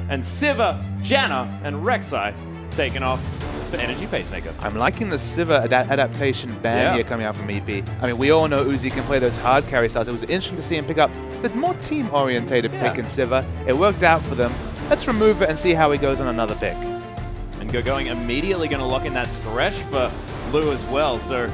And Siva, Janna, and Rek'Sai taking off for Energy Pacemaker. I'm liking the Siva adaptation ban here coming out from EP. I mean, we all know Uzi can play those hard carry styles. It was interesting to see him pick up the more team-orientated pick in Siva. It worked out for them. Let's remove it and see how he goes on another pick. And going immediately going to lock in that Thresh for Lu as well. So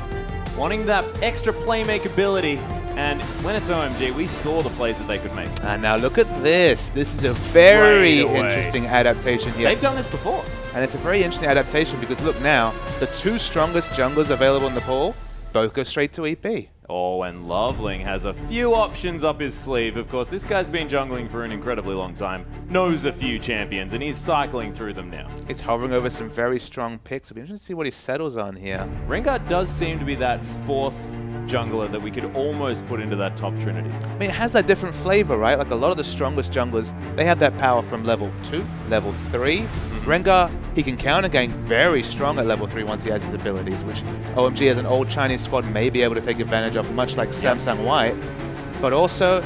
wanting that extra playmaker ability. And when it's OMG, we saw the plays that they could make. And now look at this. This is a very interesting adaptation here. They've done this before. And it's a very interesting adaptation because look now, the two strongest junglers available in the pool both go straight to EP. Oh, and Loveling has a few options up his sleeve. Of course, this guy's been jungling for an incredibly long time, knows a few champions, and he's cycling through them now. He's hovering over some very strong picks. It'll be interesting to see what he settles on here. Rengar does seem to be that fourth jungler that we could almost put into that top trinity. I mean, it has that different flavor, right? Like a lot of the strongest junglers, they have that power from level 2, level 3. Rengar, he can counter gain very strong at level 3 once he has his abilities, which OMG as an old Chinese squad may be able to take advantage of, much like Samsung White. But also,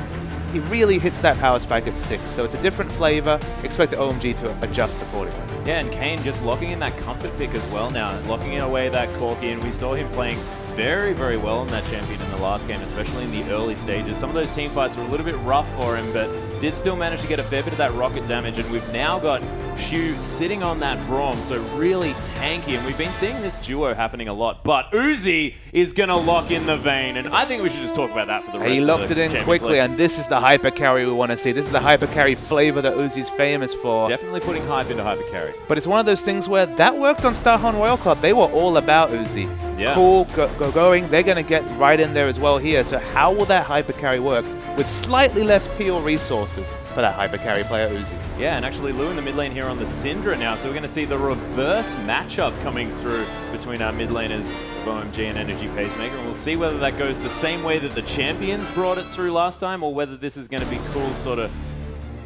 he really hits that power spike at 6, so it's a different flavor. Expect OMG to adjust accordingly. Yeah, and Kane just locking in that comfort pick as well now, locking in away that Corki, and we saw him playing very, very well in that champion in the last game, especially in the early stages. Some of those team fights were a little bit rough for him, but did still manage to get a fair bit of that rocket damage, and we've now got Shu sitting on that Braum, so really tanky, and we've been seeing this duo happening a lot, but Uzi is going to lock in the Vayne, and I think we should just talk about that for the rest of the He locked it in quickly, and this is the hyper carry we want to see. This is the hyper carry flavor that Uzi's famous for. Definitely putting hype into hyper carry. But it's one of those things where that worked on Starhorn Royal Club. They were all about Uzi. Yeah. Cool, going. They're going to get right in there as well here. So how will that hyper carry work with slightly less pure resources for that hyper carry player Uzi? Yeah, and actually Lu in the mid lane here on the Syndra now, so we're going to see the reverse matchup coming through between our mid laners of OMG and Energy Pacemaker, and we'll see whether that goes the same way that the champions brought it through last time, or whether this is going to be cool, sort of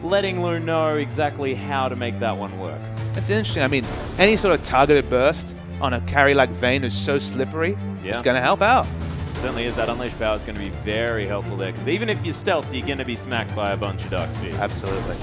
letting Lu know exactly how to make that one work. It's interesting. I mean, any sort of targeted burst on a carry like Vayne who's so slippery, it's going to help out. Certainly is. That Unleashed Power is going to be very helpful there, because even if you're stealth, you're going to be smacked by a bunch of Dark Spheres. Absolutely.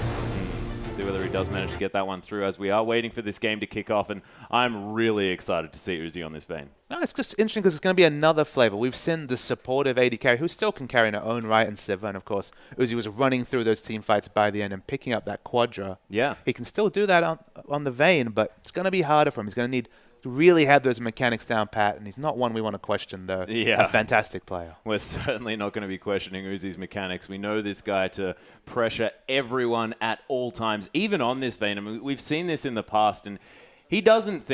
See whether he does manage to get that one through as we are waiting for this game to kick off, and I'm really excited to see Uzi on this Vayne. No, it's just interesting because it's going to be another flavor. We've seen the supportive AD carry who still can carry in her own right, and Siva, and of course Uzi was running through those team fights by the end and picking up that Quadra. Yeah. He can still do that on the Vayne, but it's going to be harder for him. He's going to need to really have those mechanics down pat, and he's not one we want to question, though. Yeah. A fantastic player. We're certainly not going to be questioning Uzi's mechanics. We know this guy to pressure everyone at all times, even on this Vayne. I mean, we've seen this in the past, and he doesn't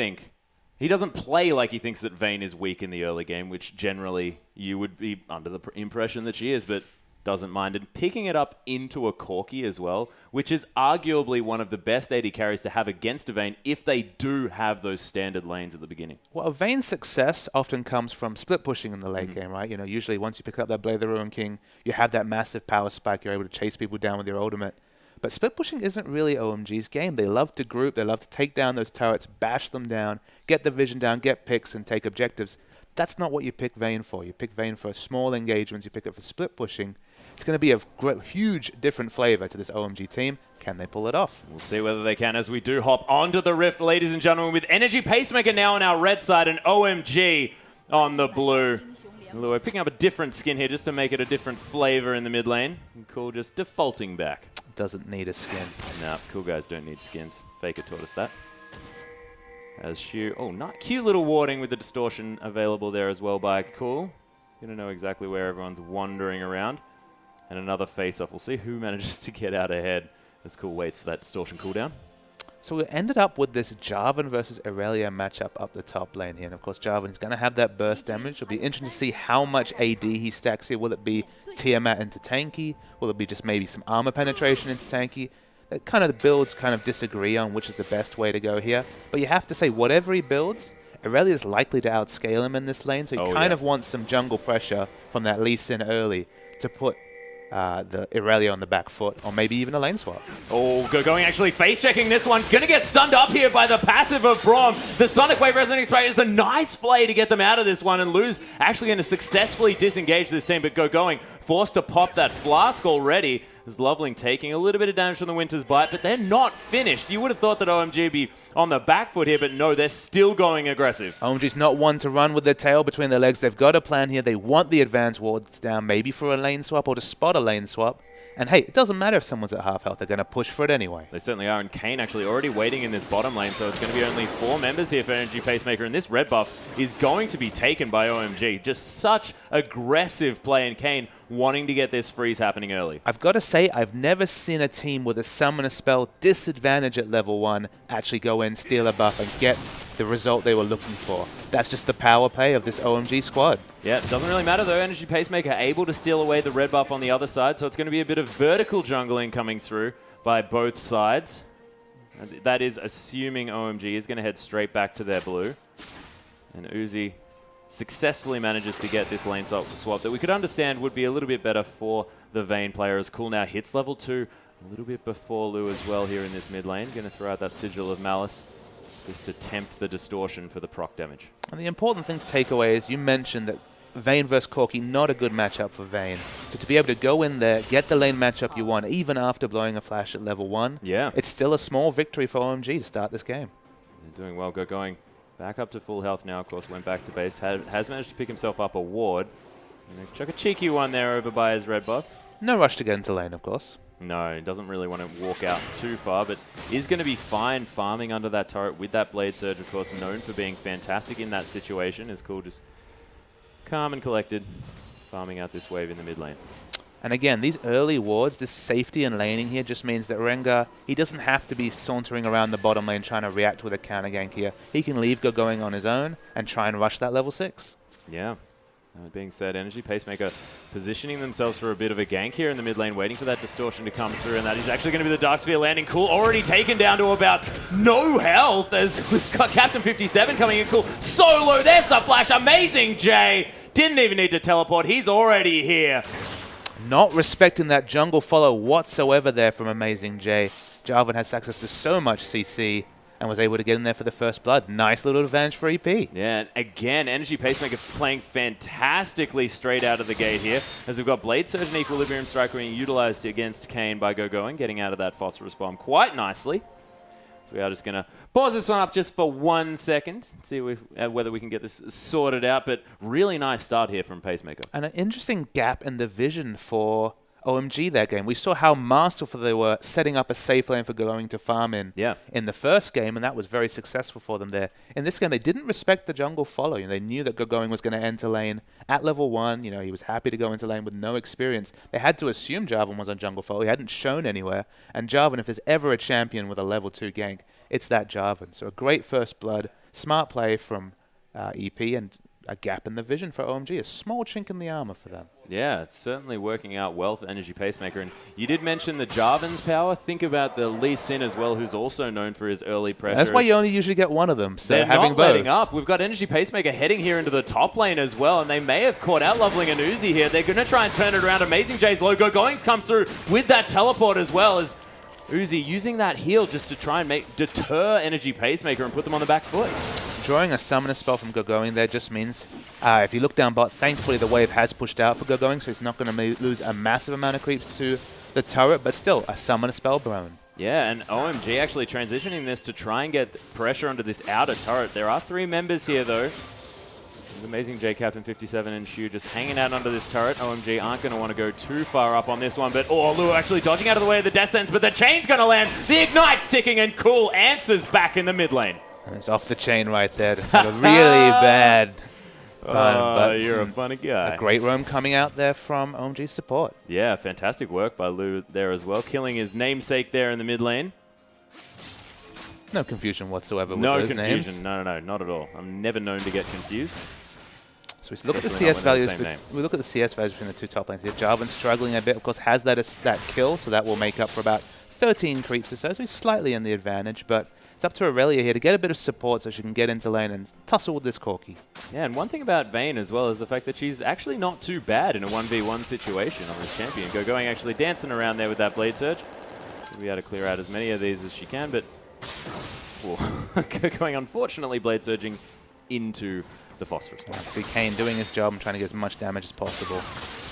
play like he thinks that Vayne is weak in the early game, which generally you would be under the impression that she is, but doesn't mind, and picking it up into a Corki as well, which is arguably one of the best AD carries to have against a Vayne if they do have those standard lanes at the beginning. Well, a Vayne's success often comes from split pushing in the late game, right? You know, usually once you pick up that Blade of the Ruin King, you have that massive power spike, you're able to chase people down with your ultimate. But split pushing isn't really OMG's game. They love to group, they love to take down those turrets, bash them down, get the vision down, get picks, and take objectives. That's not what you pick Vayne for. You pick Vayne for small engagements, you pick it for split pushing. It's going to be a huge different flavor to this OMG team. Can they pull it off? We'll see whether they can as we do hop onto the Rift, ladies and gentlemen, with Energy Pacemaker now on our red side and OMG on the blue. We're picking up a different skin here just to make it a different flavor in the mid lane. Cool, just defaulting back. Doesn't need a skin. Nah, cool guys don't need skins. Faker taught us that. As Shu, oh, not cute little warding with the distortion available there as well by Cool. Gonna know exactly where everyone's wandering around. And another face-off. We'll see who manages to get out ahead as Cool waits for that distortion cooldown. So we ended up with this Jarvan versus Irelia matchup up the top lane here. And of course, Jarvan's going to have that burst damage. It'll be interesting to see how much AD he stacks here. Will it be Tiamat into tanky? Will it be just maybe some armor penetration into tanky? That kind of the builds kind of disagree on which is the best way to go here. But you have to say, whatever he builds, Irelia is likely to outscale him in this lane. So he kind of wants some jungle pressure from that Lee Sin early to put the Irelia on the back foot, or maybe even a lane swap. Oh, going actually face-checking this one. Going to get stunned up here by the passive of Braum. The Sonic Wave Resonating Spray is a nice play to get them out of this one, and Lu's actually going to successfully disengage this team, but going forced to pop that flask already. As Loveling taking a little bit of damage from the Winter's Bite, but they're not finished. You would have thought that OMG would be on the back foot here, but no, they're still going aggressive. OMG's not one to run with their tail between their legs. They've got a plan here. They want the advanced wards down, maybe for a lane swap or to spot a lane swap. And hey, it doesn't matter if someone's at half health. They're going to push for it anyway. They certainly are, and Kane actually already waiting in this bottom lane, so it's going to be only 4 members here for Energy Pacemaker, and this red buff is going to be taken by OMG. Just such aggressive play, and Kane wanting to get this freeze happening early. I've got to say, I've never seen a team with a summoner spell disadvantage at level 1 actually go in, steal a buff, and get the result they were looking for. That's just the power play of this OMG squad. Yeah, it doesn't really matter though. Energy Pacemaker able to steal away the red buff on the other side, so it's going to be a bit of vertical jungling coming through by both sides. And that is assuming OMG is going to head straight back to their blue. And Uzi successfully manages to get this lane swap that we could understand would be a little bit better for the Vayne player, as Cool now hits level 2 a little bit before Lu as well here in this mid lane. Going to throw out that Sigil of Malice just to tempt the distortion for the proc damage. And the important thing to take away is you mentioned that Vayne versus Corki, not a good matchup for Vayne. So to be able to go in there, get the lane matchup you want, even after blowing a flash at level 1, yeah, it's still a small victory for OMG to start this game. They're doing well. Going back up to full health now, of course, went back to base. Has managed to pick himself up a ward. Chuck a cheeky one there over by his red buff. No rush to get into lane, of course. No, he doesn't really want to walk out too far, but is going to be fine farming under that turret with that Blade Surge, of course, known for being fantastic in that situation. Is Cool just calm and collected, farming out this wave in the mid lane. And again, these early wards, this safety and laning here just means that Rengar, he doesn't have to be sauntering around the bottom lane trying to react with a counter gank here. He can leave going on his own and try and rush that level 6. Yeah. That being said, Energy Pacemaker positioning themselves for a bit of a gank here in the mid lane, waiting for that distortion to come through, and that is actually going to be the Dark Sphere landing. Cool already taken down to about no health as we've got Captain 57 coming in. Cool solo, there's the flash, amazing Jay! Didn't even need to teleport, he's already here. Not respecting that jungle follow whatsoever there from Amazing Jay. Jarvan has access to so much CC and was able to get in there for the first blood. Nice little advantage for EP. Yeah, and again, Energy Pacemaker playing fantastically straight out of the gate here, as we've got Blade Surge and Equilibrium Strike being utilized against Kane by Gogoing, getting out of that Phosphorus Bomb quite nicely. So we are just going to pause this one up just for 1 second, see whether we can get this sorted out, but really nice start here from Pacemaker. And an interesting gap in the vision for OMG that game. We saw how masterful they were setting up a safe lane for going to farm in the first game, and that was very successful for them there. In this game, they didn't respect the jungle follow. They knew that Gogoing was going to enter lane at level 1. He was happy to go into lane with no experience. They had to assume Jarvan was on jungle follow. He hadn't shown anywhere. And Jarvan, if there's ever a champion with a level 2 gank, it's that Jarvan. So a great first blood, smart play from EP, and a gap in the vision for OMG, a small chink in the armor for them. Yeah, it's certainly working out well for Energy Pacemaker. And you did mention the Jarvan's power. Think about the Lee Sin as well, who's also known for his early pressure. That's why you only usually get one of them. So they're having not both. letting up. We've got Energy Pacemaker heading here into the top lane as well, and they may have caught out Loveling and Uzi here. They're going to try and turn it around. Amazing J's logo going's come through with that teleport as well, as Uzi using that heal just to try and deter Energy Pacemaker and put them on the back foot. Drawing a summoner spell from Gogoing there just means, if you look down bot, thankfully the wave has pushed out for Gogoing, so he's not going to lose a massive amount of creeps to the turret, but still, a summoner spell blown. Yeah, and OMG actually transitioning this to try and get pressure onto this outer turret. There are 3 members here, though. Amazing J, Captain 57 and Shu just hanging out under this turret. OMG aren't going to want to go too far up on this one, but Lu actually dodging out of the way of the death sentence, but the chain's going to land. The Ignite's ticking, and Cool answers back in the mid lane. And it's off the chain right there. A really bad pun, but you're a funny guy. A great roam coming out there from OMG's support. Yeah, fantastic work by Lu there as well, killing his namesake there in the mid lane. No confusion whatsoever with those those names. No confusion. No, not at all. I'm never known to get confused. So we look at the CS values. We look at the CS values between the 2 top lanes here. Jarvan struggling a bit. Of course, has that kill, so that will make up for about 13 creeps or so. So he's slightly in the advantage, but it's up to Aurelia here to get a bit of support so she can get into lane and tussle with this Corki. Yeah, and one thing about Vayne as well is the fact that she's actually not too bad in a 1v1 situation on this champion. Gogoing actually dancing around there with that Blade Surge. She'll be able to clear out as many of these as she can, but Gogoing unfortunately Blade Surging into the phosphorus. See Kane doing his job and trying to get as much damage as possible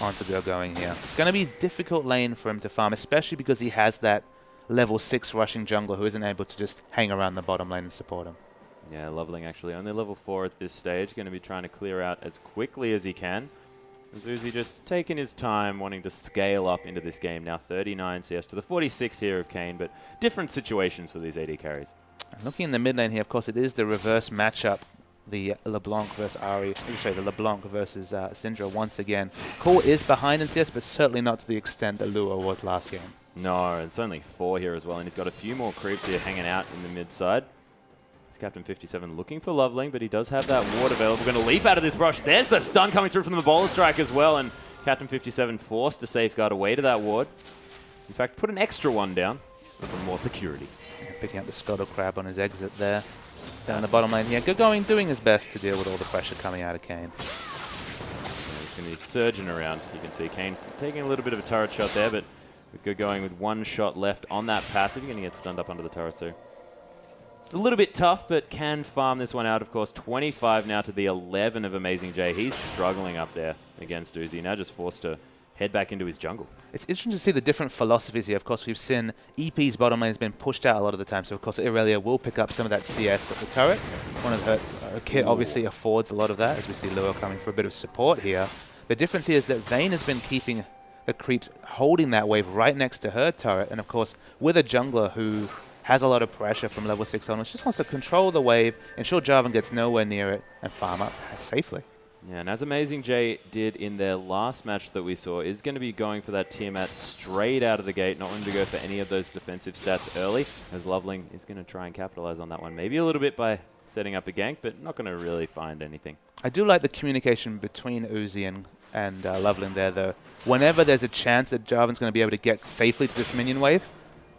onto Go Going here. It's going to be a difficult lane for him to farm, especially because he has that level 6 rushing jungler who isn't able to just hang around the bottom lane and support him. Yeah, Loveling actually only level 4 at this stage. Going to be trying to clear out as quickly as he can. Uzi just taking his time, wanting to scale up into this game. Now 39 CS to the 46 here of Kane, but different situations for these AD carries. Looking in the mid lane here, of course, it is the reverse matchup. The LeBlanc versus the LeBlanc versus Syndra once again. Cool is behind in CS, but certainly not to the extent that Lua was last game. No, it's only 4 here as well, and he's got a few more creeps here hanging out in the mid side. It's Captain 57 looking for Loveling, but he does have that ward available. Going to leap out of this brush. There's the stun coming through from the Bowler Strike as well, and Captain 57 forced to safeguard away to that ward. In fact, put an extra one down for some more security. Yeah, picking up the Scuttle Crab on his exit there. Down the bottom lane here. Go Going doing his best to deal with all the pressure coming out of Kane. Yeah, he's going to be surging around. You can see Kane taking a little bit of a turret shot there, but with Go Going with 1 shot left on that passive, you're going to get stunned up under the turret, so it's a little bit tough, but can farm this one out, of course. 25 now to the 11 of Amazing J. He's struggling up there against Uzi. Now just forced to head back into his jungle. It's interesting to see the different philosophies here. Of course, we've seen EP's bottom lane has been pushed out a lot of the time, so of course Irelia will pick up some of that CS at the turret. One of her kit obviously affords a lot of that, as we see Lua coming for a bit of support here. The difference here is that Vayne has been keeping the creeps holding that wave right next to her turret, and of course, with a jungler who has a lot of pressure from level 6 onwards, just wants to control the wave, ensure Jarvan gets nowhere near it, and farm up safely. Yeah, and as Amazing J did in their last match that we saw, is going to be going for that Tiamat straight out of the gate, not wanting to go for any of those defensive stats early, as Loveling is going to try and capitalize on that one. Maybe a little bit by setting up a gank, but not going to really find anything. I do like the communication between Uzi and Loveling there, though. Whenever there's a chance that Jarvan's going to be able to get safely to this minion wave,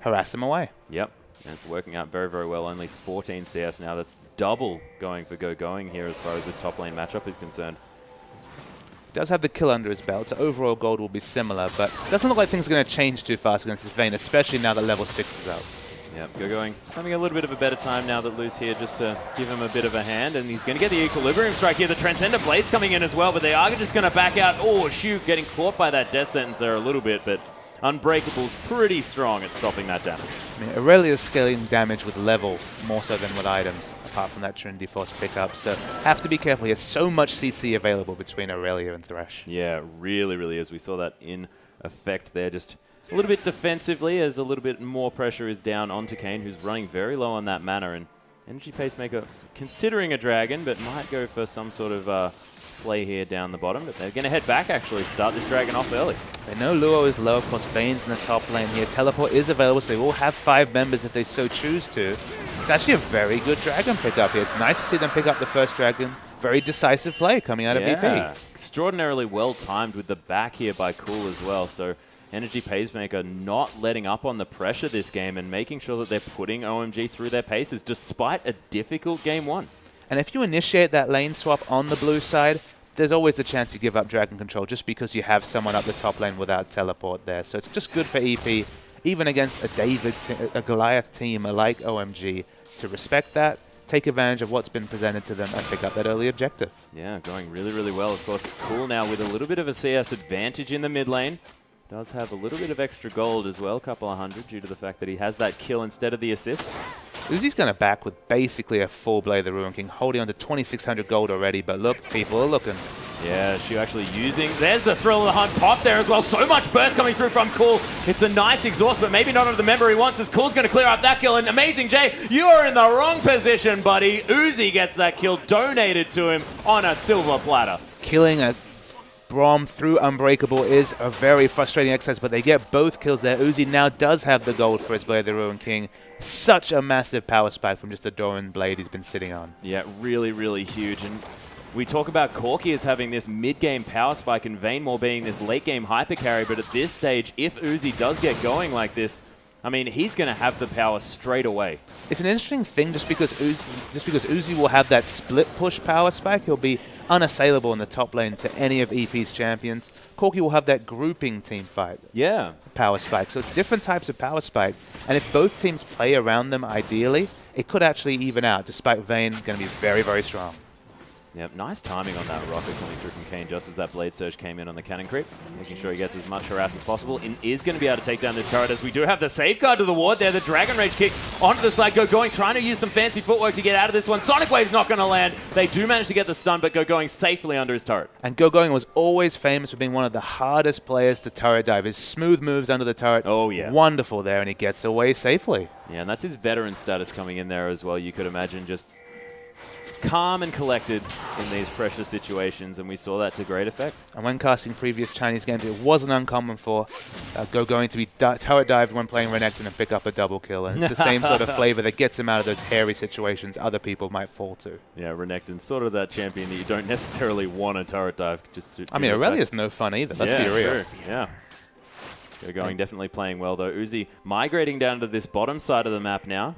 harass him away. Yep. And it's working out very, very well. Only 14 CS now. That's double going for Go Going here as far as this top lane matchup is concerned. Does have the kill under his belt, so overall gold will be similar, but it doesn't look like things are going to change too fast against this Vayne, especially now that level 6 is out. Yep, Go Going having a little bit of a better time now that Lou's here just to give him a bit of a hand, and he's going to get the Equilibrium Strike here. The Transcender Blade's coming in as well, but they are just going to back out. Oh, shoot, getting caught by that death sentence there a little bit, but Unbreakable's pretty strong at stopping that damage. I mean, Aurelia's scaling damage with level more so than with items, apart from that Trinity Force pickup. So have to be careful. He has so much CC available between Aurelia and Thresh. Yeah, really, really is. We saw that in effect there. Just a little bit defensively as a little bit more pressure is down onto Kane, who's running very low on that mana. And Energy Pacemaker considering a dragon, but might go for some sort of play here down the bottom, but they're going to head back actually, start this dragon off early. They know Luo is low, of course Vayne's in the top lane here. Teleport is available, so they will have 5 members if they so choose to. It's actually a very good dragon pickup here. It's nice to see them pick up the first dragon. Very decisive play coming out of EP. Extraordinarily well timed with the back here by Cool as well, so Energy Pacemaker not letting up on the pressure this game and making sure that they're putting OMG through their paces despite a difficult game 1. And if you initiate that lane swap on the blue side, there's always the chance to give up dragon control just because you have someone up the top lane without teleport there. So it's just good for EP, even against a Goliath team like OMG, to respect that, take advantage of what's been presented to them, and pick up that early objective. Yeah, going really, really well. Of course, Cool now with a little bit of a CS advantage in the mid lane. Does have a little bit of extra gold as well, a couple of hundred, due to the fact that he has that kill instead of the assist. Uzi's going to back with basically a full Blade of the Ruin King, holding on to 2,600 gold already, but look, people are looking. Yeah, she actually using... There's the Thrill of the Hunt pop there as well. So much burst coming through from Cool. It's a nice exhaust, but maybe not of the member he wants, as Cool's going to clear up that kill. And Amazing J, you are in the wrong position, buddy. Uzi gets that kill donated to him on a silver platter. Killing a Braum through Unbreakable is a very frustrating exercise, but they get both kills there. Uzi now does have the gold for his Blade of the Ruin King. Such a massive power spike from just the Doran blade he's been sitting on. Yeah, really, really huge. And we talk about Corki as having this mid-game power spike and Vaynmore being this late-game hyper carry, but at this stage, if Uzi does get going like this, I mean, he's going to have the power straight away. It's an interesting thing just because Uzi will have that split push power spike. He'll be unassailable in the top lane to any of EP's champions. Corki will have that grouping team fight power spike. So it's different types of power spike. And if both teams play around them ideally, it could actually even out, despite Vayne going to be very, very strong. Yep, nice timing on that rocket coming through from Kane just as that Blade Surge came in on the cannon creep. Making sure he gets as much harass as possible. And is going to be able to take down this turret as we do have the safeguard to the ward there. The Dragon Rage kick onto the side. Going, trying to use some fancy footwork to get out of this one. Sonic Wave's not going to land. They do manage to get the stun, but going safely under his turret. And Going was always famous for being one of the hardest players to turret dive. His smooth moves under the turret. Oh, yeah. Wonderful there, and he gets away safely. Yeah, and that's his veteran status coming in there as well. You could imagine just calm and collected in these pressure situations, and we saw that to great effect. And when casting previous Chinese games, it wasn't uncommon for Going to be turret dived when playing Renekton and pick up a double kill. And it's the same sort of flavor that gets him out of those hairy situations other people might fall to. Yeah, Renekton's sort of that champion that you don't necessarily want to turret dive. I mean, Aurelia's no fun either. Let's be real. True. Yeah. Going definitely playing well, though. Uzi migrating down to this bottom side of the map now.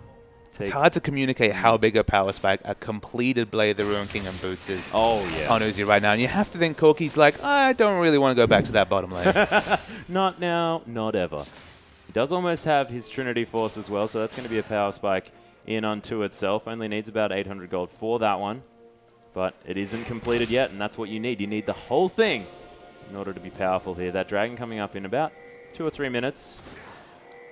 It's hard to communicate how big a power spike a completed Blade of the Ruin King and Boots is on Uzi right now. And you have to think Corki's like, I don't really want to go back to that bottom lane. Not now, not ever. He does almost have his Trinity Force as well, so that's going to be a power spike in unto itself. Only needs about 800 gold for that one. But it isn't completed yet, and that's what you need. You need the whole thing in order to be powerful here. That Dragon coming up in about 2 or 3 minutes.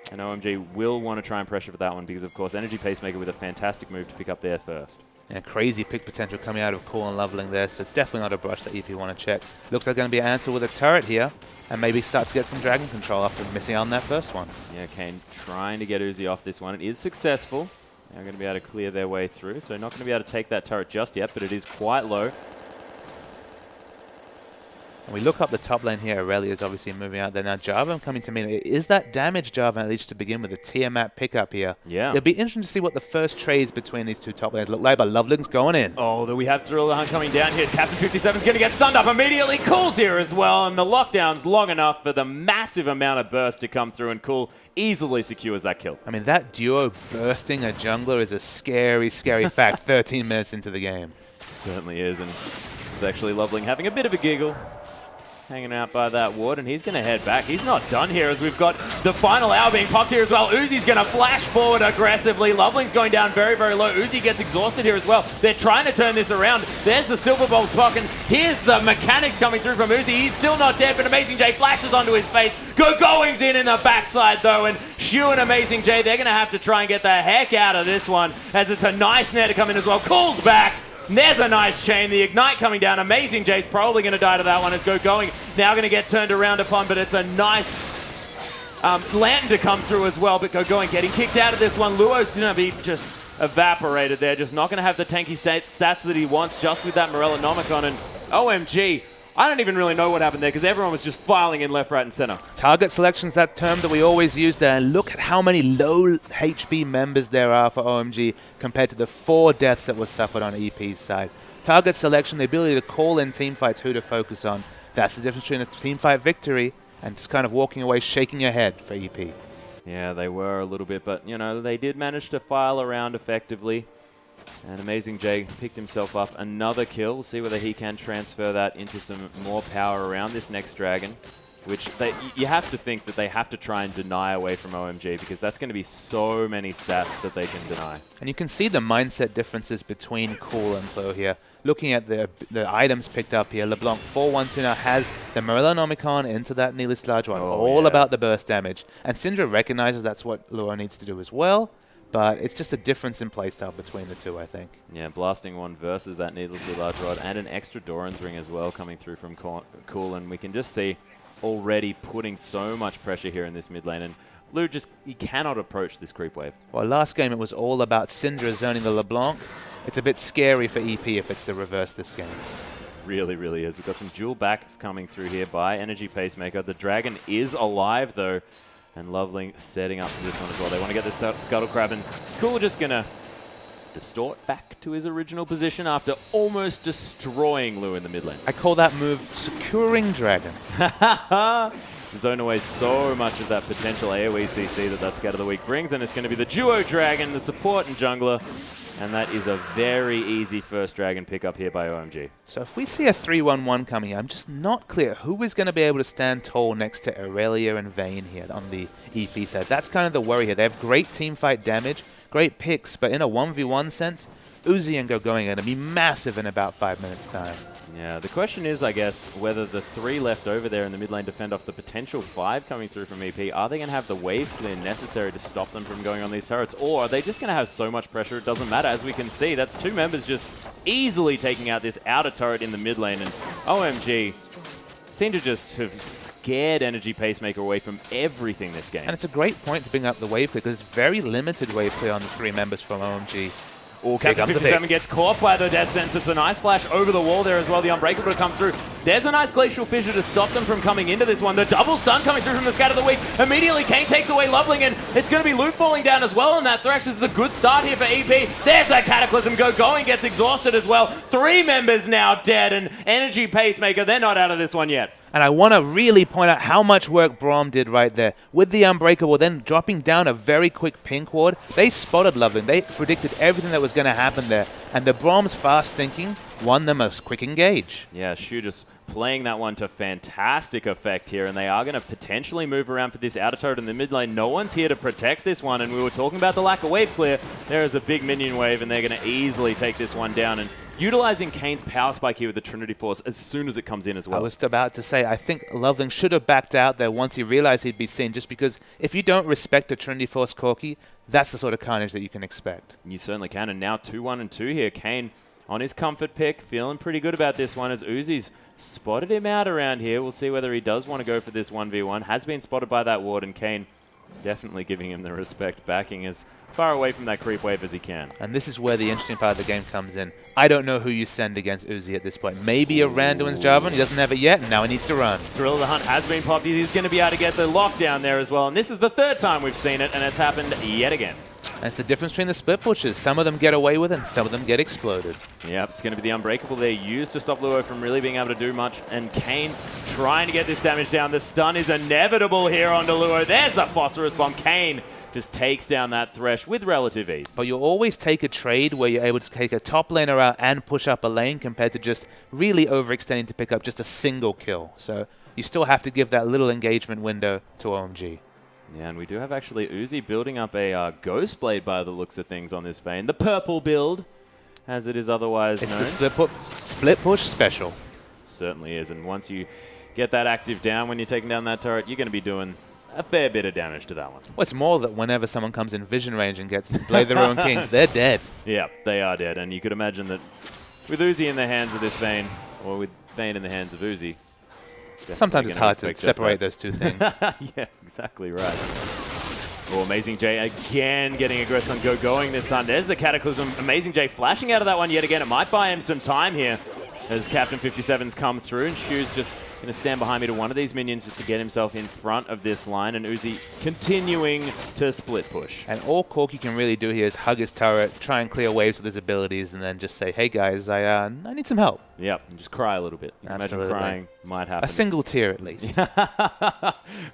And OMG will want to try and pressure for that one because, of course, Energy Pacemaker with a fantastic move to pick up there first. Yeah, crazy pick potential coming out of Cool and Leveling there, so definitely not a brush that EP want to check. Looks like going to be an answer with a turret here, and maybe start to get some Dragon control after missing out on that first one. Yeah, Kane trying to get Uzi off this one. It is successful. They're going to be able to clear their way through, so not going to be able to take that turret just yet, but it is quite low. And we look up the top lane here. Aurelia is obviously moving out there. Now, Jarvan coming to me. Is that damage Jarvan at least to begin with a Tiamat pickup here? Yeah. It'll be interesting to see what the first trades between these two top lanes look like, but Loveling's going in. Oh, we have Thrill the Hunt coming down here. Captain 57 is going to get stunned up immediately. Cool's here as well, and the lockdown's long enough for the massive amount of burst to come through, and Cool easily secures that kill. I mean, that duo bursting a jungler is a scary, scary fact 13 minutes into the game. It certainly is, and it's actually Loveling having a bit of a giggle. Hanging out by that ward, and he's going to head back. He's not done here as we've got the final hour being popped here as well. Uzi's going to flash forward aggressively. Loveling's going down very, very low. Uzi gets exhausted here as well. They're trying to turn this around. There's the Silver Bolt clock, and here's the mechanics coming through from Uzi. He's still not dead, but Amazing J flashes onto his face. Going's in the backside, though, and Shu and Amazing J, they're going to have to try and get the heck out of this one, as it's a nice nair to come in as well. Cool's back. There's a nice chain. The Ignite coming down. Amazing J's probably going to die to that one as Going now going to get turned around upon, but it's a nice Lantern to come through as well, but Going getting kicked out of this one. Luo's going to be just evaporated there, just not going to have the tanky stats that he wants just with that Morello Nomicon, and OMG. I don't even really know what happened there because everyone was just filing in left, right, and center. Target selection's that term that we always use there. And look at how many low HP members there are for OMG compared to the 4 deaths that were suffered on EP's side. Target selection, the ability to call in team fights, who to focus on. That's the difference between a team fight victory and just kind of walking away, shaking your head for EP. Yeah, they were a little bit, but, you know, they did manage to file around effectively. And Amazing J picked himself up another kill. We'll see whether he can transfer that into some more power around this next dragon, which you have to think that they have to try and deny away from OMG because that's going to be so many stats that they can deny. And you can see the mindset differences between Cool and Plo here. Looking at the items picked up here, LeBlanc 4-1-2 now has the Morello Nomicon into that Needless Large one, about the burst damage. And Syndra recognizes that's what Luo needs to do as well. But it's just a difference in playstyle between the two, I think. Yeah, blasting one versus that Needlessly Large Rod and an extra Doran's Ring as well coming through from Cool. And we can just see already putting so much pressure here in this mid lane. And Lu he cannot approach this creep wave. Well, last game it was all about Syndra zoning the LeBlanc. It's a bit scary for EP if it's the reverse this game. Really, really is. We've got some dual backs coming through here by Energy Pacemaker. The Dragon is alive, though. And Loveling setting up for this one as well. They want to get this Scuttle Crab, and Cool just going to distort back to his original position after almost destroying Lu in the mid lane. I call that move Securing Dragon. Zone away so much of that potential AoE CC that Scatter of the Week brings, and it's going to be the duo Dragon, the support and jungler. And that is a very easy first dragon pickup here by OMG. So if we see a 3-1-1 coming here, I'm just not clear who is going to be able to stand tall next to Aurelia and Vayne here on the EP side. That's kind of the worry here. They have great teamfight damage, great picks, but in a 1v1 sense, Uzi and Going are going to be massive in about 5 minutes' time. Yeah, the question is, I guess, whether the 3 left over there in the mid lane defend off the potential 5 coming through from EP, are they going to have the wave clear necessary to stop them from going on these turrets, or are they just going to have so much pressure it doesn't matter? As we can see, that's 2 members just easily taking out this outer turret in the mid lane, and OMG seem to just have scared Energy Pacemaker away from everything this game. And it's a great point to bring up the wave clear, because it's very limited wave clear on the 3 members from OMG. Oh, Captain 57 gets caught by the Death Sense. It's a nice flash over the wall there as well. The Unbreakable to come through. There's a nice Glacial Fissure to stop them from coming into this one. The double stun coming through from the Scatter of the Weak. Immediately, Kane takes away Loveling, and it's going to be loot falling down as well on that Thresh. This is a good start here for EP. There's a Cataclysm. Going gets exhausted as well. 3 members now dead, and Energy Pacemaker, they're not out of this one yet. And I want to really point out how much work Braum did right there. With the Unbreakable, then dropping down a very quick pink ward, they spotted Loveling. They predicted everything that was going to happen there. And the Braum's fast thinking won them a quick engage. Yeah, Shu just playing that one to fantastic effect here, and they are going to potentially move around for this outer turret in the mid lane. No one's here to protect this one, and we were talking about the lack of wave clear. There is a big minion wave, and they're going to easily take this one down. And utilizing Kane's power spike here with the Trinity Force as soon as it comes in as well. I was about to say, I think Loveling should have backed out there once he realized he'd be seen, just because if you don't respect a Trinity Force Corki, that's the sort of carnage that you can expect. You certainly can, and now 2-1 and 2 here. Kane on his comfort pick, feeling pretty good about this one as Uzi's spotted him out around here. We'll see whether he does want to go for this 1v1. Has been spotted by that ward, and Kane definitely giving him the respect, backing as far away from that creep wave as he can. And this is where the interesting part of the game comes in. I don't know who you send against Uzi at this point. Maybe a Randuin's Jarvan. He doesn't have it yet, and now he needs to run. Thrill of the Hunt has been popped. He's going to be able to get the lockdown there as well. And this is the 3rd time we've seen it, and it's happened yet again. And it's the difference between the split pushes. Some of them get away with it, and some of them get exploded. Yep, it's going to be the Unbreakable they're used to stop Luo from really being able to do much. And Kane's trying to get this damage down. The stun is inevitable here onto Luo. There's a Phosphorus Bomb. Kane just takes down that Thresh with relative ease. But you'll always take a trade where you're able to take a top laner out and push up a lane compared to just really overextending to pick up just a single kill. So you still have to give that little engagement window to OMG. Yeah, and we do have actually Uzi building up a Ghost Blade by the looks of things on this vein. The purple build, as it is otherwise known. It's the split push special. It certainly is, and once you get that active down when you're taking down that turret, you're going to be doing a fair bit of damage to that one. Well, it's more that whenever someone comes in vision range and gets Blade the Ruin King, they're dead. Yeah, they are dead, and you could imagine that with Uzi in the hands of this Vayne, or with Vayne in the hands of Uzi, sometimes it's hard to separate those two things. Yeah, exactly right. Oh, Amazing J again getting aggressive on going this time. There's the Cataclysm. Amazing J flashing out of that one yet again. It might buy him some time here as Captain 57's come through, and Shu's just going to stand behind me to one of these minions just to get himself in front of this line, and Uzi continuing to split push. And all Corki can really do here is hug his turret, try and clear waves with his abilities, and then just say, hey guys, I need some help. Yep, and just cry a little bit. Imagine crying might happen. A single tear at least.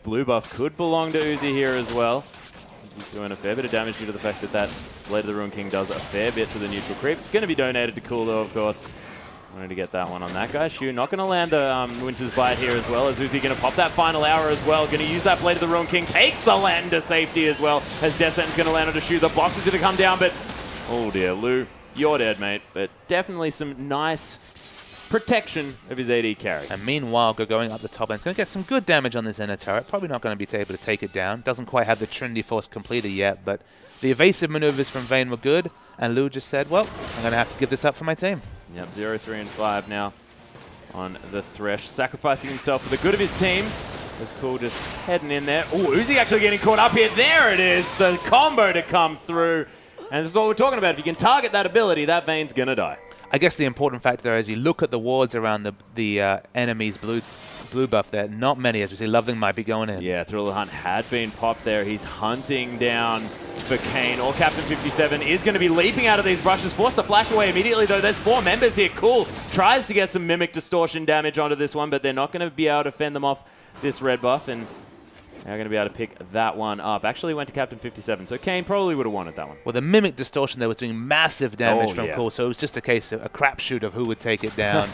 Blue buff could belong to Uzi here as well. He's doing a fair bit of damage due to the fact that that Blade of the Ruin King does a fair bit to the neutral creep. It's going to be donated to Cool though, of course. Wanted to get that one on that guy. Shu not going to land the Winter's Bite here as well. As Uzi going to pop that final hour as well. Going to use that Blade of the Ruin King. Takes the land to safety as well. As Death Sentence going to land onto Shu. The box is going to come down, but oh dear, Lu, you're dead, mate. But definitely some nice protection of his AD carry. And meanwhile, going up the top lane, it's going to get some good damage on this inner turret. Probably not going to be able to take it down. Doesn't quite have the Trinity Force completed yet, but the evasive maneuvers from Vayne were good. And Lu just said, well, I'm going to have to give this up for my team. Yep, 0, 3, and 5 now on the Thresh, sacrificing himself for the good of his team. As Cool just heading in there. Oh, Uzi actually getting caught up here. There it is, the combo to come through. And this is what we're talking about. If you can target that ability, that Vayne's going to die. I guess the important factor there is you look at the wards around the enemy's blue buff there. Not many, as we see. Loveling might be going in. Yeah, Thrill of the Hunt had been popped there. He's hunting down for Kane. Or Captain 57 is going to be leaping out of these brushes. Forced to flash away immediately, though. There's 4 members here. Cool tries to get some Mimic Distortion damage onto this one, but they're not going to be able to fend them off this red buff, and they're going to be able to pick that one up. Actually went to Captain 57, so Kane probably would have wanted that one. Well, the Mimic Distortion there was doing massive damage from Cool, so it was just a case of a crapshoot of who would take it down.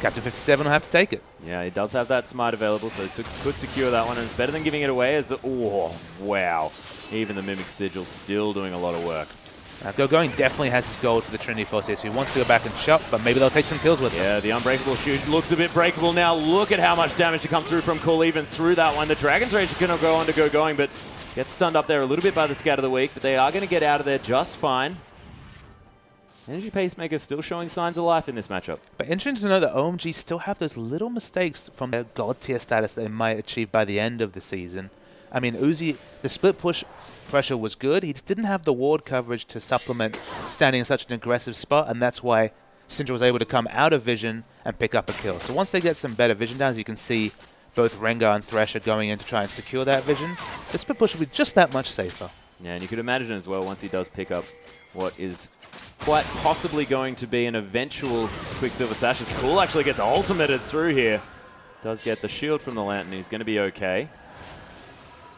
Captain 57 will have to take it. Yeah, he does have that smite available, so it could secure that one, and it's better than giving it away as the... Oh, wow. Even the Mimic Sigil still doing a lot of work. Going definitely has his gold for the Trinity Force here, so he wants to go back and shop, but maybe they'll take some kills with him. Yeah, the Unbreakable Shoot looks a bit breakable now. Look at how much damage to come through from Cool even through that one. The Dragon's Rage is going to go on to go going, but gets stunned up there a little bit by the Scat of the Week, but they are going to get out of there just fine. Energy Pacemaker still showing signs of life in this matchup. But interesting to know that OMG still have those little mistakes from their God tier status that they might achieve by the end of the season. I mean, Uzi, the split push pressure was good. He just didn't have the ward coverage to supplement standing in such an aggressive spot, and that's why Syndra was able to come out of vision and pick up a kill. So once they get some better vision downs, you can see both Rengar and Thresh are going in to try and secure that vision. The split push will be just that much safer. Yeah, and you could imagine as well, once he does pick up what is quite possibly going to be an eventual Quicksilver Sash, as Cool actually gets ultimated through here. Does get the shield from the Lantern. He's going to be okay.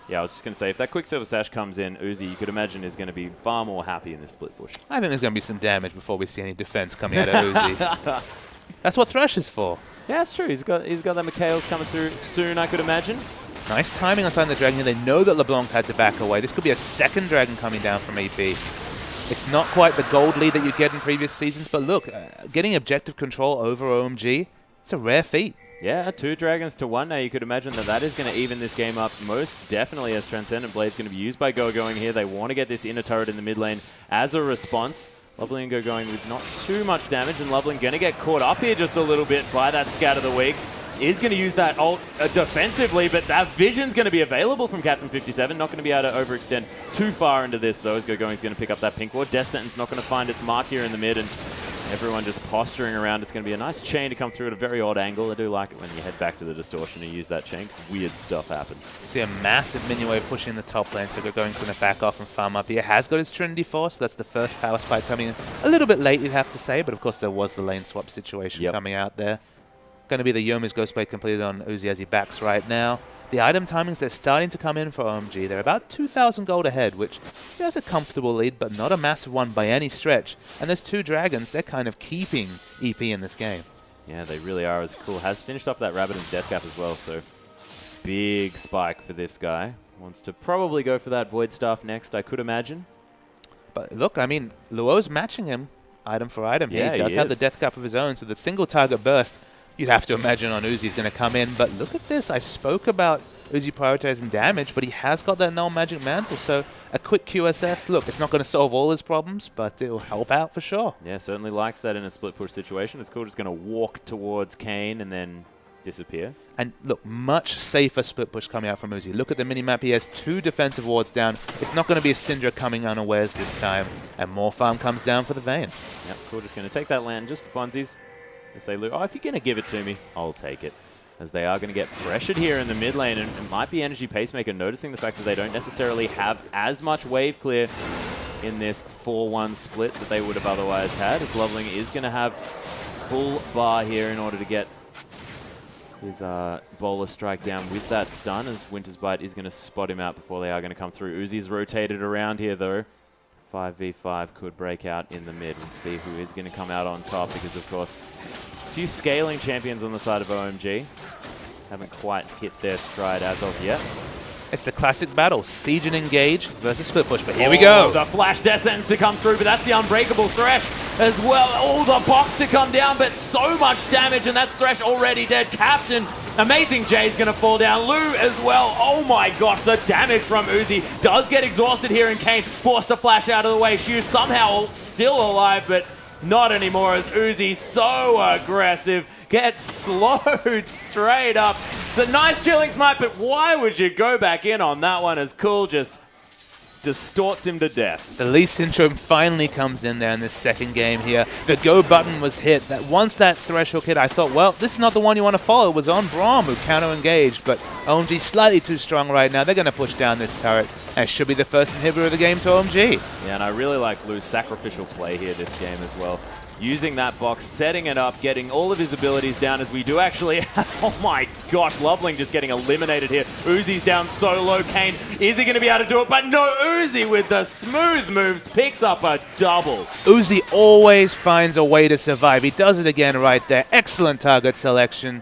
Yeah, I was just going to say, if that Quicksilver Sash comes in, Uzi, you could imagine, is going to be far more happy in this split push. I think there's going to be some damage before we see any defense coming out of Uzi. That's what Thresh is for. Yeah, that's true. He's got that Mikhail's coming through soon, I could imagine. Nice timing on signing the Dragon here. They know that LeBlanc's had to back away. This could be a second Dragon coming down from AP. It's not quite the gold lead that you get in previous seasons, but look, getting objective control over OMG, it's a rare feat. Yeah, 2 Dragons to 1 now. You could imagine that is going to even this game up most definitely, as Transcendent Blade's going to be used by Go-Going here. They want to get this inner turret in the mid lane as a response. Loveling and Go-Going with not too much damage, and Loveling going to get caught up here just a little bit by that Scat of the Week. Is going to use that ult defensively, but that vision's going to be available from Captain 57. Not going to be able to overextend too far into this, though, as Go-Going's going to pick up that pink ward. Death Sentence not going to find its mark here in the mid, and everyone just posturing around. It's going to be a nice chain to come through at a very odd angle. I do like it when you head back to the distortion and use that chain, because weird stuff happens. See a massive minion wave pushing the top lane, so Go-Going's going to back off and farm up here. Has got his Trinity Force, so that's the first power spike coming in. A little bit late, you'd have to say, but of course there was the lane swap situation coming out there. Going to be the Yomu's Ghostblade completed on Uzi as he backs right now. The item timings, they're starting to come in for OMG. They're about 2,000 gold ahead, which is a comfortable lead, but not a massive one by any stretch. And those 2 Dragons, they're kind of keeping EP in this game. Yeah, they really are. As Cool has finished off that Rabadon's Death Cap as well, so big spike for this guy. Wants to probably go for that Void Staff next, I could imagine. But look, I mean, Luo's matching him item for item. Yeah, he does have the Death Cap of his own, so the single target burst, you'd have to imagine on Uzi's going to come in. But look at this. I spoke about Uzi prioritizing damage, but he has got that Null Magic Mantle. So a quick QSS. Look, it's not going to solve all his problems, but it'll help out for sure. Yeah, certainly likes that in a split push situation. It's cool, just going to walk towards Kane and then disappear. And look, much safer split push coming out from Uzi. Look at the minimap. He has 2 defensive wards down. It's not going to be a Syndra coming unawares this time. And more farm comes down for the Vayne. Yep, cool. Just going to take that land just for funsies. They say, Lou, if you're going to give it to me, I'll take it. As they are going to get pressured here in the mid lane, and it might be Energy Pacemaker noticing the fact that they don't necessarily have as much wave clear in this 4-1 split that they would have otherwise had, as Loveling is going to have full bar here in order to get his bowler strike down with that stun, as Winter's Bite is going to spot him out before they are going to come through. Uzi's rotated around here, though. 5v5 could break out in the mid. We'll see who is going to come out on top, because, of course, a few scaling champions on the side of OMG haven't quite hit their stride as of yet. It's the classic battle, siege and engage versus split push, but here we go. The flash Death Sentence to come through, but that's the Unbreakable Thresh as well. Oh, the box to come down, but so much damage, and that's Thresh already dead. Captain, Amazing Jay's going to fall down. Lou as well. Oh my gosh, the damage from Uzi does get exhausted here, and Kane forced to flash out of the way. Shu somehow still alive, but not anymore, as Uzi, so aggressive, gets slowed straight up. It's a nice chilling smite, but why would you go back in on that one, as Cool just distorts him to death? The Lee Syndrome finally comes in there in this second game here. The go button was hit. That once that threshold hit, I thought, well, this is not the one you want to follow. It was on Braum, who counter-engaged, but OMG slightly too strong right now. They're going to push down this turret, and it should be the first inhibitor of the game to OMG. Yeah, and I really like Lou's sacrificial play here this game as well. Using that box, setting it up, getting all of his abilities down, as we do actually have, oh my gosh, Loveling just getting eliminated here. Uzi's down so low. Kane, is he going to be able to do it? But no, Uzi with the smooth moves picks up a double. Uzi always finds a way to survive. He does it again right there. Excellent target selection.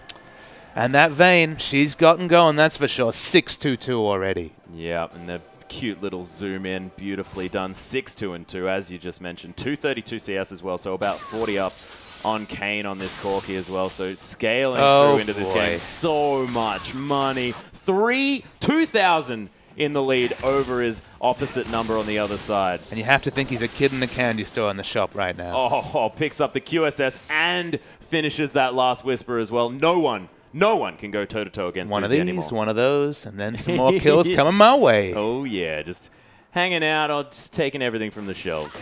And that Vayne, she's gotten going, that's for sure. 6-2-2 already. Yeah, and the Cute little zoom in, beautifully done. 6-2-2, as you just mentioned. 232 CS as well, so about 40 up on Kane on this Corki as well. So scaling through into this game. So much money. 2,000 in the lead over his opposite number on the other side. And you have to think he's a kid in the candy store in the shop right now. Oh, picks up the QSS and finishes that last Whisper as well. No one can go toe-to-toe against one of Uzi these, anymore. one of those, and then some more kills coming my way. Oh, yeah, just hanging out or just taking everything from the shelves.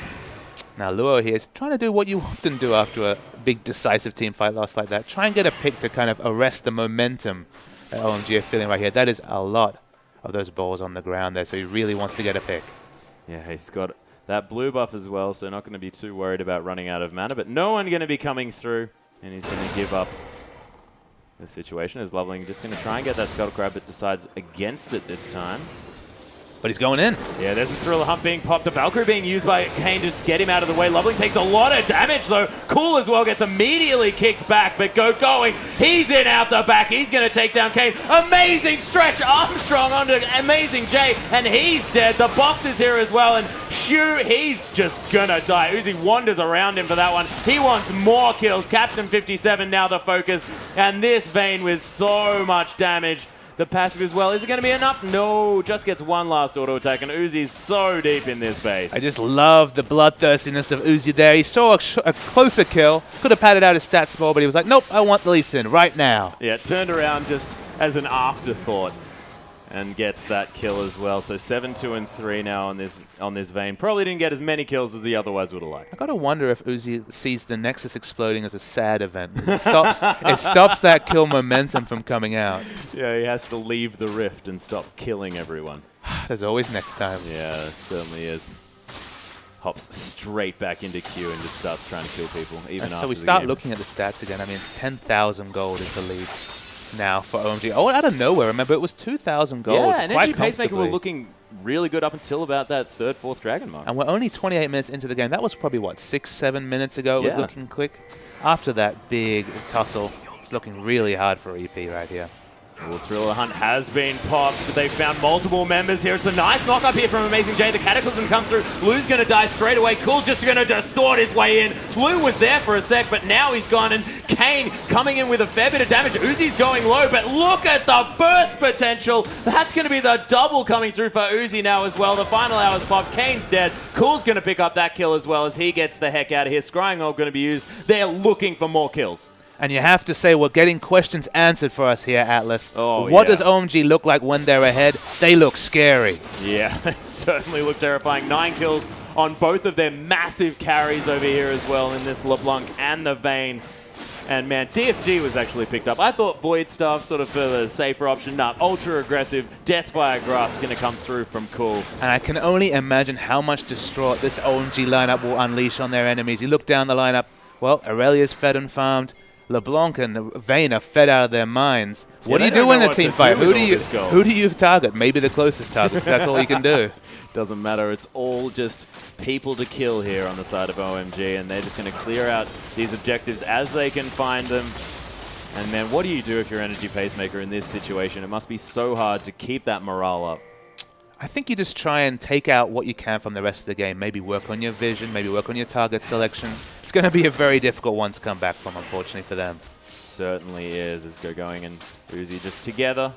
Now, Luo here is trying to do what you often do after a big, decisive team fight loss like that. Try and get a pick to kind of arrest the momentum that OMG are feeling right here. That is a lot of those balls on the ground there, so he really wants to get a pick. Yeah, he's got that blue buff as well, so not going to be too worried about running out of mana, but no one going to be coming through, and he's going to give up the situation. Is Loveling just going to try and get that Scuttle Crab, but decides against it this time. But he's going in. Yeah, there's a Thriller Hump being popped. The Valkyrie being used by Kane to just get him out of the way. Loveling takes a lot of damage, though. Cool as well gets immediately kicked back, but going. He's in out the back. He's going to take down Kane. Amazing stretch. Armstrong onto Amazing J, and he's dead. The box is here as well, and Shu, he's just going to die. Uzi wanders around him for that one. He wants more kills. Captain 57 now the focus, and this Vayne with so much damage. The passive as well. Is it going to be enough? No, just gets one last auto attack, and Uzi's so deep in this base. I just love the bloodthirstiness of Uzi there. He saw a closer kill. Could have padded out his stats more, but he was like, nope, I want the Lee Sin right now. Yeah, turned around just as an afterthought and gets that kill as well. So 7-2-3 now on this Vayne. Probably didn't get as many kills as he otherwise would have liked. I gotta wonder if Uzi sees the Nexus exploding as a sad event. It stops that kill momentum from coming out. Yeah, he has to leave the rift and stop killing everyone. There's always next time. Yeah, it certainly is. Hops straight back into Q and just starts trying to kill people, even after so we the start game. looking at the stats again. I mean, it's 10,000 gold is the lead now for OMG. Oh, out of nowhere. Remember, it was 2,000 gold. Yeah, and quite NG Pacemaker were comfortably. looking really good up until about that third, fourth Dragon mark. And we're only 28 minutes into the game. That was probably, what, 6-7 minutes ago it was looking quick? After that big tussle, it's looking really hard for EP right here. Well, Thriller Hunt has been popped. They've found multiple members here. It's a nice knock up here from Amazing J. The Cataclysm comes through. Lou's going to die straight away. Cool's just going to distort his way in. Lou was there for a sec, but now he's gone. And Kane coming in with a fair bit of damage. Uzi's going low, but look at the burst potential. That's going to be the double coming through for Uzi now as well. The final hour's popped. Kane's dead. Cool's going to pick up that kill as well as he gets the heck out of here. Scrying Orb going to be used. They're looking for more kills. And you have to say, we're getting questions answered for us here, Atlas. Oh, what yeah. does OMG look like when they're ahead? They look scary. Yeah, they certainly look terrifying. 9 kills on both of their massive carries over here as well in this LeBlanc and the Vayne. And man, DFG was actually picked up. I thought Void Staff sort of for the safer option. Nah, ultra aggressive. Deathfire Graph going to come through from Cool. And I can only imagine how much distraught this OMG lineup will unleash on their enemies. You look down the lineup, well, Aurelia's fed and farmed. LeBlanc and Vayne are fed out of their minds. What do you do in a team fight? Who do you target? Maybe the closest target, 'cause that's all you can do. Doesn't matter. It's all just people to kill here on the side of OMG, and they're just going to clear out these objectives as they can find them. And man, what do you do if you're Energy Pacemaker in this situation? It must be so hard to keep that morale up. I think you just try and take out what you can from the rest of the game. Maybe work on your vision, maybe work on your target selection. It's going to be a very difficult one to come back from, unfortunately, for them. Certainly is, as going and Uzi just together.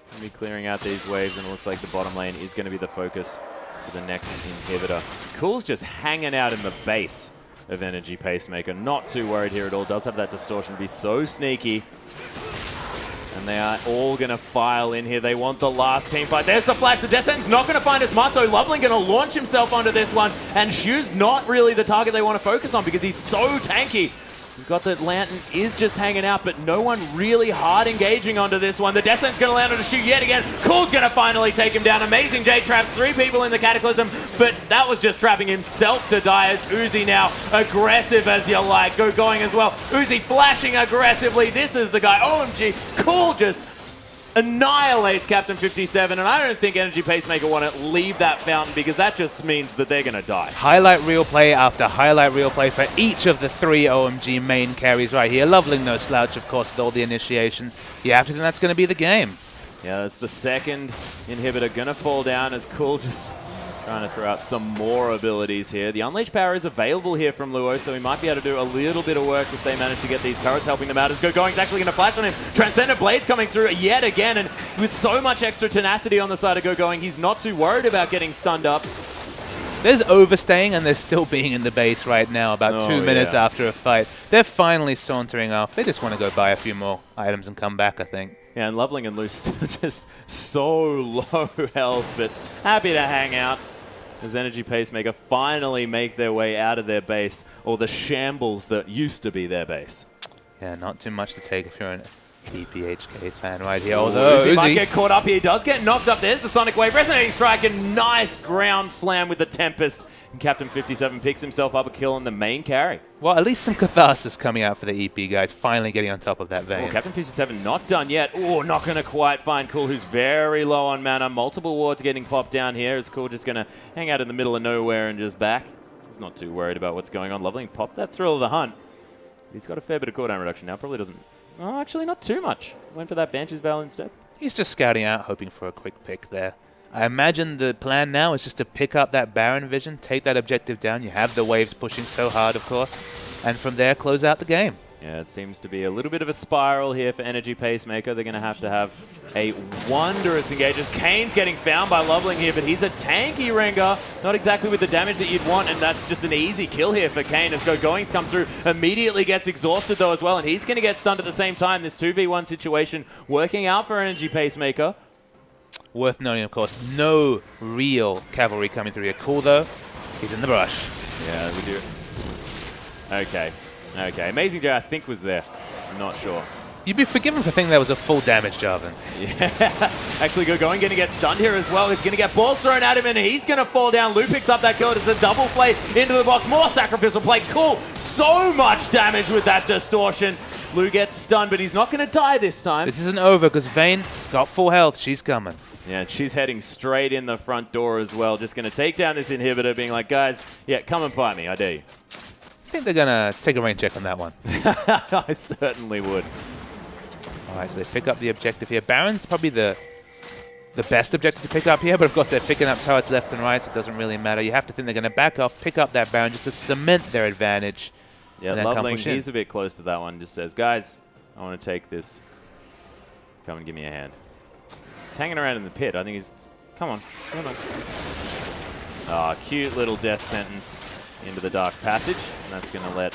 Going to be clearing out these waves, and it looks like the bottom lane is going to be the focus for the next inhibitor. Cool's just hanging out in the base of Energy Pacemaker. Not too worried here at all. Does have that distortion, be so sneaky. And they are all going to file in here. They want the last team fight. There's the flash. The Descent's not going to find his mark, though. Loveling going to launch himself onto this one. And Shu's not really the target they want to focus on because he's so tanky. We've got the Lantern is just hanging out, but no one really hard engaging onto this one. The Descent's going to land on a Shu yet again. Cool's going to finally take him down. Amazing J traps 3 people in the Cataclysm, but that was just trapping himself to die as Uzi now aggressive as you like. Going as well. Uzi flashing aggressively. This is the guy. OMG. Cool just annihilates Captain 57, and I don't think Energy Pacemaker want to leave that fountain because that just means that they're going to die. Highlight reel play after highlight reel play for each of the 3 OMG main carries right here. Loveling no slouch, of course, with all the initiations. You have to think that's going to be the game. Yeah, that's the second inhibitor going to fall down as Cool just trying to throw out some more abilities here. The Unleashed Power is available here from Luo, so he might be able to do a little bit of work if they manage to get these turrets helping them out. As Going's actually going to flash on him. Transcendent Blades coming through yet again, and with so much extra tenacity on the side of Going, he's not too worried about getting stunned up. There's overstaying, and they're still being in the base right now, about 2 minutes after a fight. They're finally sauntering off. They just want to go buy a few more items and come back, I think. Yeah, and Loveling and Luce still just so low health, but happy to hang out as Energy Pacemaker finally make their way out of their base, or the shambles that used to be their base. Yeah, not too much to take if you're an EPHK fan right here. Although Uzi might get caught up here. He does get knocked up. There's the Sonic Wave. Resonating Strike, and nice ground slam with the Tempest. And Captain 57 picks himself up a kill on the main carry. Well, at least some catharsis coming out for the EP guys, finally getting on top of that vein. Oh, Captain 57 not done yet. Oh, not going to quite find Cool, who's very low on mana. Multiple wards getting popped down here. Is Cool just going to hang out in the middle of nowhere and just back? He's not too worried about what's going on. Loveling popped that Thrill of the Hunt. He's got a fair bit of cooldown reduction now. Probably doesn't... Oh, actually, not too much. Went for that Banshee's Veil instead. He's just scouting out, hoping for a quick pick there. I imagine the plan now is just to pick up that Baron vision, take that objective down. You have the waves pushing so hard, of course, and from there, close out the game. Yeah, it seems to be a little bit of a spiral here for Energy Pacemaker. They're going to have a wondrous engage. As Kane's getting found by Loveling here, but he's a tanky Rengar. Not exactly with the damage that you'd want, and that's just an easy kill here for Kane. As Going's come through, immediately gets exhausted though as well, and he's going to get stunned at the same time. This 2v1 situation working out for Energy Pacemaker. Worth noting, of course, no real cavalry coming through here. Cool, though. He's in the brush. Yeah, we do. Okay. Okay. Amazing J, I think, was there. I'm not sure. You'd be forgiven for thinking that was a full damage, Jarvan. Yeah. Actually, Going going to get stunned here as well. He's going to get balls thrown at him, and he's going to fall down. Lou picks up that kill. It's a double play into the box. More sacrificial play. Cool. So much damage with that distortion. Lou gets stunned, but he's not going to die this time. This isn't over because Vayne got full health. She's coming. Yeah, and she's heading straight in the front door as well. Just going to take down this inhibitor, being like, guys, yeah, come and fight me. I dare you. I think they're going to take a rain check on that one. I certainly would. All right, so they pick up the objective here. Baron's probably the best objective to pick up here, but of course they're picking up turrets left and right, so it doesn't really matter. You have to think they're going to back off, pick up that Baron just to cement their advantage. Yeah, Loveling, he's a bit close to that one. Just says, guys, I want to take this. Come and give me a hand. He's hanging around in the pit. I think he's... Come on. Come on. Ah, cute little death sentence into the Dark Passage. And that's going to let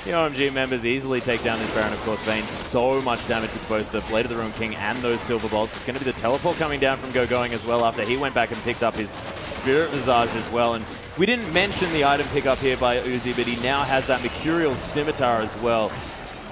the OMG members easily take down this Baron. Of course, Vayne, so much damage with both the Blade of the Ruined King and those Silver Bolts. It's going to be the teleport coming down from Going as well after he went back and picked up his Spirit Visage as well. And we didn't mention the item pickup here by Uzi, but he now has that Mercurial Scimitar as well.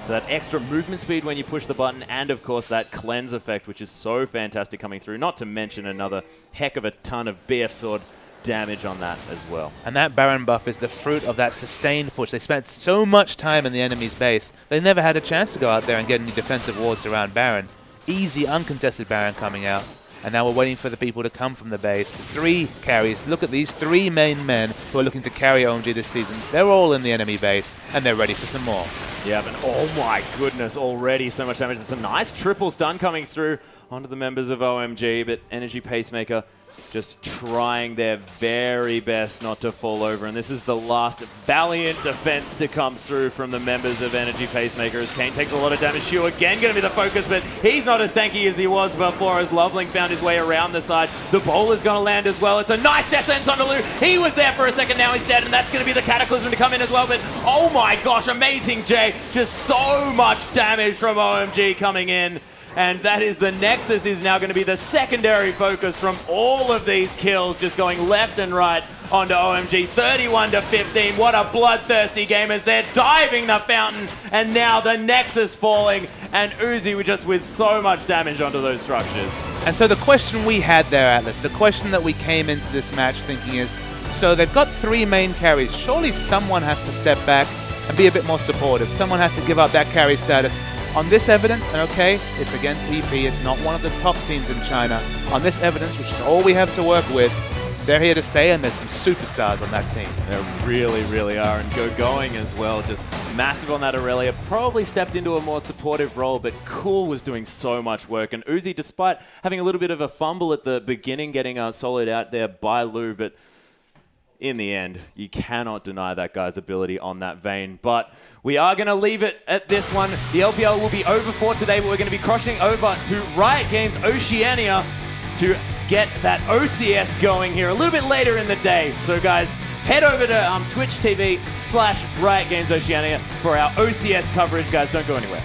That extra movement speed when you push the button, and of course that cleanse effect, which is so fantastic coming through. Not to mention another heck of a ton of BF Sword damage on that as well. And that Baron buff is the fruit of that sustained push. They spent so much time in the enemy's base, they never had a chance to go out there and get any defensive wards around Baron. Easy, uncontested Baron coming out. And now we're waiting for the people to come from the base. 3 carries. Look at these 3 main men who are looking to carry OMG this season. They're all in the enemy base, and they're ready for some more. Yeah, but oh my goodness, already so much damage. It's a nice triple stun coming through onto the members of OMG, but Energy Pacemaker just trying their very best not to fall over. And this is the last valiant defense to come through from the members of Energy Pacemaker as Kane takes a lot of damage. Shu again going to be the focus, but he's not as tanky as he was before as Loveling found his way around the side. The bowler's going to land as well. It's a nice death sentence on Lou. He was there for a second, now he's dead, and that's going to be the Cataclysm to come in as well. But oh my gosh, Amazing J. Just so much damage from OMG coming in. And that is the Nexus is now going to be the secondary focus from all of these kills, just going left and right onto OMG. 31-15. What a bloodthirsty game as they're diving the fountain. And now the Nexus falling. And Uzi just with so much damage onto those structures. And so the question we had there, Atlas, the question that we came into this match thinking is, so they've got 3 main carries. Surely someone has to step back and be a bit more supportive. Someone has to give up that carry status. On this evidence, and okay, it's against EP, it's not one of the top teams in China. On this evidence, which is all we have to work with, they're here to stay, and there's some superstars on that team. They really, really are. And going as well, just massive on that Aurelia. Probably stepped into a more supportive role, but Cool was doing so much work. And Uzi, despite having a little bit of a fumble at the beginning, getting soloed out there by Lou, but in the end, you cannot deny that guy's ability on that Vayne. But we are going to leave it at this one. The LPL will be over for today, but we're going to be crossing over to Riot Games Oceania to get that OCS going here a little bit later in the day. So guys, head over to Twitch TV /Riot Games Oceania for our OCS coverage. Guys, don't go anywhere.